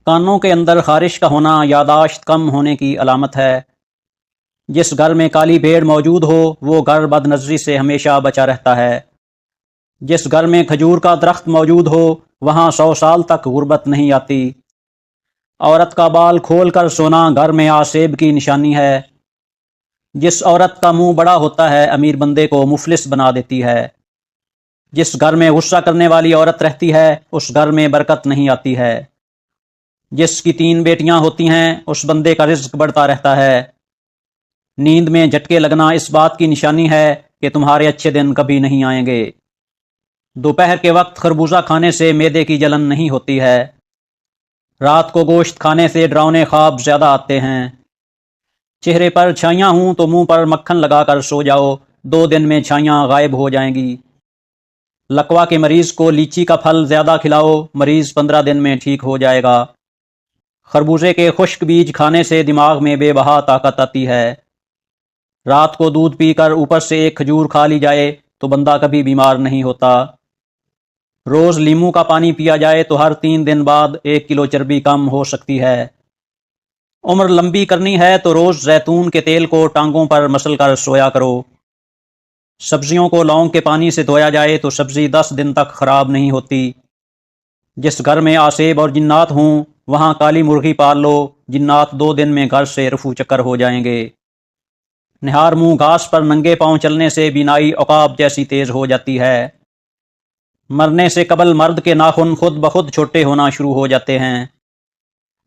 کانوں کے اندر خارش کا ہونا یاداشت کم ہونے کی علامت ہے۔ جس گھر میں کالی بھیڑ موجود ہو وہ گھر بد نظری سے ہمیشہ بچا رہتا ہے۔ جس گھر میں کھجور کا درخت موجود ہو وہاں 100 سال تک غربت نہیں آتی۔ عورت کا بال کھول کر سونا گھر میں آسیب کی نشانی ہے۔ جس عورت کا منہ بڑا ہوتا ہے امیر بندے کو مفلس بنا دیتی ہے۔ جس گھر میں غصہ کرنے والی عورت رہتی ہے اس گھر میں برکت نہیں آتی ہے۔ جس کی 3 بیٹیاں ہوتی ہیں اس بندے کا رزق بڑھتا رہتا ہے۔ نیند میں جھٹکے لگنا اس بات کی نشانی ہے کہ تمہارے اچھے دن کبھی نہیں آئیں گے۔ دوپہر کے وقت خربوزہ کھانے سے معدے کی جلن نہیں ہوتی ہے۔ رات کو گوشت کھانے سے ڈراؤنے خواب زیادہ آتے ہیں۔ چہرے پر چھائیاں ہوں تو منہ پر مکھن لگا کر سو جاؤ، 2 دن میں چھائیاں غائب ہو جائیں گی۔ لکوا کے مریض کو لیچی کا پھل زیادہ کھلاؤ، مریض 15 دن میں ٹھیک ہو جائے گا۔ خربوزے کے خشک بیج کھانے سے دماغ میں بے بہا طاقت آتی ہے۔ رات کو دودھ پی کر اوپر سے ایک کھجور کھا لی جائے تو بندہ کبھی بیمار نہیں ہوتا۔ روز لیموں کا پانی پیا جائے تو ہر 3 دن بعد 1 کلو چربی کم ہو سکتی ہے۔ عمر لمبی کرنی ہے تو روز زیتون کے تیل کو ٹانگوں پر مسل کر سویا کرو۔ سبزیوں کو لونگ کے پانی سے دھویا جائے تو سبزی 10 دن تک خراب نہیں ہوتی۔ جس گھر میں آسیب اور جنات ہوں وہاں کالی مرغی پال لو، جنات 2 دن میں گھر سے رفو چکر ہو جائیں گے۔ نہار منہ گھاس پر ننگے پاؤں چلنے سے بینائی عقاب جیسی تیز ہو جاتی ہے۔ مرنے سے قبل مرد کے ناخن خود بخود چھوٹے ہونا شروع ہو جاتے ہیں۔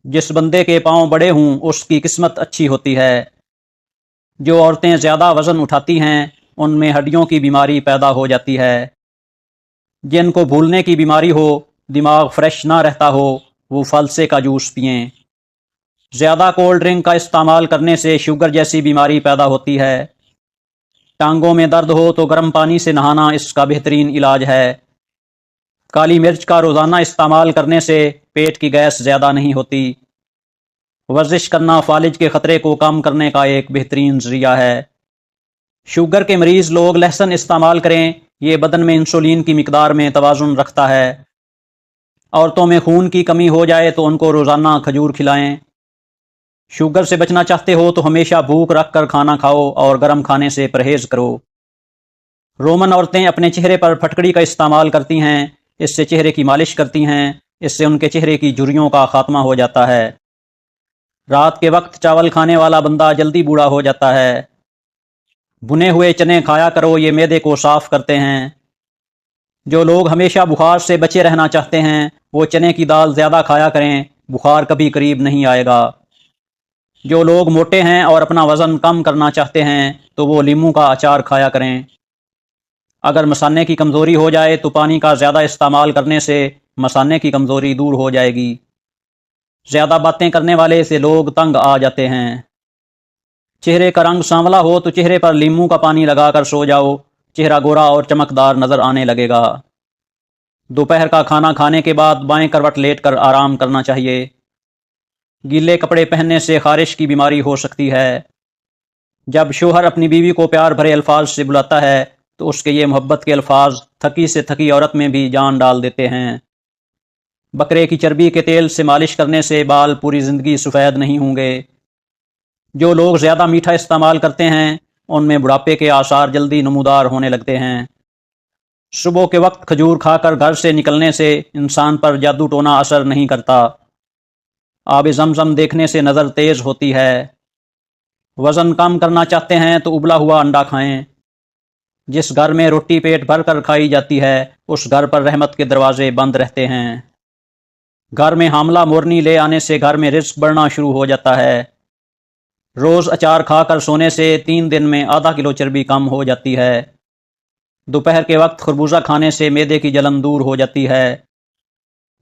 جس بندے کے پاؤں بڑے ہوں اس کی قسمت اچھی ہوتی ہے۔ جو عورتیں زیادہ وزن اٹھاتی ہیں ان میں ہڈیوں کی بیماری پیدا ہو جاتی ہے۔ جن کو بھولنے کی بیماری ہو، دماغ فریش نہ رہتا ہو، وہ فلسے کا جوس پئیں۔ زیادہ کولڈ ڈرنک کا استعمال کرنے سے شوگر جیسی بیماری پیدا ہوتی ہے۔ ٹانگوں میں درد ہو تو گرم پانی سے نہانا اس کا بہترین علاج ہے۔ کالی مرچ کا روزانہ استعمال کرنے سے پیٹ کی گیس زیادہ نہیں ہوتی۔ ورزش کرنا فالج کے خطرے کو کم کرنے کا ایک بہترین ذریعہ ہے۔ شوگر کے مریض لوگ لہسن استعمال کریں، یہ بدن میں انسولین کی مقدار میں توازن رکھتا ہے۔ عورتوں میں خون کی کمی ہو جائے تو ان کو روزانہ کھجور کھلائیں۔ شوگر سے بچنا چاہتے ہو تو ہمیشہ بھوک رکھ کر کھانا کھاؤ اور گرم کھانے سے پرہیز کرو۔ رومن عورتیں اپنے چہرے پر پھٹکڑی کا استعمال کرتی ہیں، اس سے چہرے کی مالش کرتی ہیں، اس سے ان کے چہرے کی جھریوں کا خاتمہ ہو جاتا ہے۔ رات کے وقت چاول کھانے والا بندہ جلدی بوڑھا ہو جاتا ہے۔ بھنے ہوئے چنے کھایا کرو، یہ معدے کو صاف کرتے ہیں۔ جو لوگ ہمیشہ بخار سے بچے رہنا چاہتے ہیں وہ چنے کی دال زیادہ کھایا کریں، بخار کبھی قریب نہیں آئے گا۔ جو لوگ موٹے ہیں اور اپنا وزن کم کرنا چاہتے ہیں تو وہ لیموں کا اچار کھایا کریں۔ اگر مثانے کی کمزوری ہو جائے تو پانی کا زیادہ استعمال کرنے سے مثانے کی کمزوری دور ہو جائے گی۔ زیادہ باتیں کرنے والے سے لوگ تنگ آ جاتے ہیں۔ چہرے کا رنگ سانولا ہو تو چہرے پر لیموں کا پانی لگا کر سو جاؤ، چہرہ گورا اور چمکدار نظر آنے لگے گا۔ دوپہر کا کھانا کھانے کے بعد بائیں کروٹ لیٹ کر آرام کرنا چاہیے۔ گیلے کپڑے پہننے سے خارش کی بیماری ہو سکتی ہے۔ جب شوہر اپنی بیوی کو پیار بھرے الفاظ سے بلاتا ہے تو اس کے یہ محبت کے الفاظ تھکی سے تھکی عورت میں بھی جان ڈال دیتے ہیں۔ بکرے کی چربی کے تیل سے مالش کرنے سے بال پوری زندگی سفید نہیں ہوں گے۔ جو لوگ زیادہ میٹھا استعمال کرتے ہیں ان میں بڑھاپے کے آثار جلدی نمودار ہونے لگتے ہیں۔ صبح کے وقت کھجور کھا کر گھر سے نکلنے سے انسان پر جادو ٹونا اثر نہیں کرتا۔ آب زمزم دیکھنے سے نظر تیز ہوتی ہے۔ وزن کم کرنا چاہتے ہیں تو ابلا ہوا انڈا کھائیں۔ جس گھر میں روٹی پیٹ بھر کر کھائی جاتی ہے اس گھر پر رحمت کے دروازے بند رہتے ہیں۔ گھر میں حاملہ مورنی لے آنے سے گھر میں رزق بڑھنا شروع ہو جاتا ہے۔ روز اچار کھا کر سونے سے 3 دن میں ½ کلو چربی کم ہو جاتی ہے۔ دوپہر کے وقت خربوزہ کھانے سے معدے کی جلن دور ہو جاتی ہے۔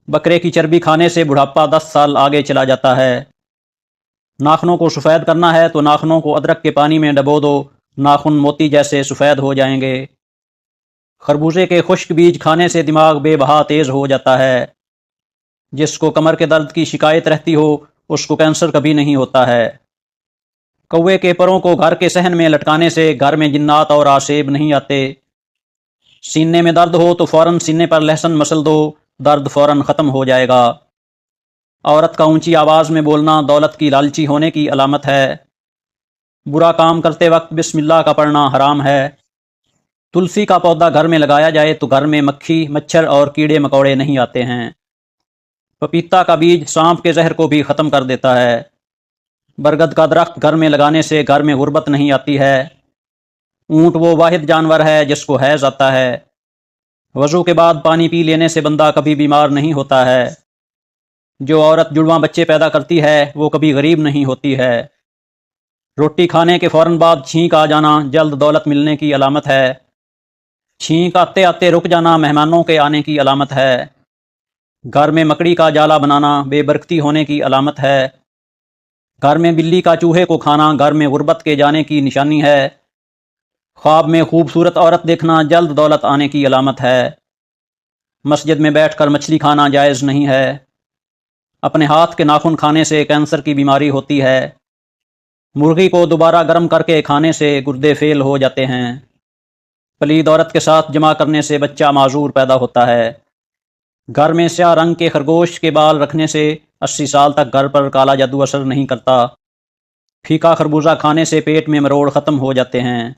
بکرے کی چربی کھانے سے بڑھاپا 10 سال آگے چلا جاتا ہے۔ ناخنوں کو سفید کرنا ہے تو ناخنوں کو ادرک کے پانی میں ڈبو دو، ناخن موتی جیسے سفید ہو جائیں گے۔ خربوزے کے خشک بیج کھانے سے دماغ بے بہا تیز ہو جاتا ہے۔ جس کو کمر کے درد کی شکایت رہتی ہو اس کو کینسر کبھی نہیں ہوتا ہے۔ کوے کے پروں کو گھر کے صحن میں لٹکانے سے گھر میں جنات اور آسیب نہیں آتے۔ سینے میں درد ہو تو فوراً سینے پر لہسن مسل دو، درد فوراً ختم ہو جائے گا۔ عورت کا اونچی آواز میں بولنا دولت کی لالچی ہونے کی علامت ہے۔ برا کام کرتے وقت بسم اللہ کا پڑھنا حرام ہے۔ تلسی کا پودا گھر میں لگایا جائے تو گھر میں مکھی، مچھر اور کیڑے مکوڑے نہیں آتے ہیں۔ پپیتا کا بیج سانپ کے زہر کو بھی ختم کر دیتا ہے۔ برگد کا درخت گھر میں لگانے سے گھر میں غربت نہیں آتی ہے۔ اونٹ وہ واحد جانور ہے جس کو حیض آتا ہے۔ وضو کے بعد پانی پی لینے سے بندہ کبھی بیمار نہیں ہوتا ہے۔ جو عورت جڑواں بچے پیدا کرتی ہے وہ کبھی غریب نہیں ہوتی ہے۔ روٹی کھانے کے فوراً بعد چھینک آ جانا جلد دولت ملنے کی علامت ہے۔ چھینک آتے آتے رک جانا مہمانوں کے آنے کی علامت ہے۔ گھر میں مکڑی کا جالا بنانا بے برکتی ہونے کی علامت ہے۔ گھر میں بلی کا چوہے کو کھانا گھر میں غربت کے جانے کی نشانی ہے۔ خواب میں خوبصورت عورت دیکھنا جلد دولت آنے کی علامت ہے۔ مسجد میں بیٹھ کر مچھلی کھانا جائز نہیں ہے۔ اپنے ہاتھ کے ناخن کھانے سے کینسر کی بیماری ہوتی ہے۔ مرغی کو دوبارہ گرم کر کے کھانے سے گردے فیل ہو جاتے ہیں۔ پلید عورت کے ساتھ جمع کرنے سے بچہ معذور پیدا ہوتا ہے۔ گھر میں سیاہ رنگ کے خرگوش کے بال رکھنے سے 80 سال تک گھر پر کالا جادو اثر نہیں کرتا۔ پھیکا خربوزہ کھانے سے پیٹ میں مروڑ ختم ہو جاتے ہیں۔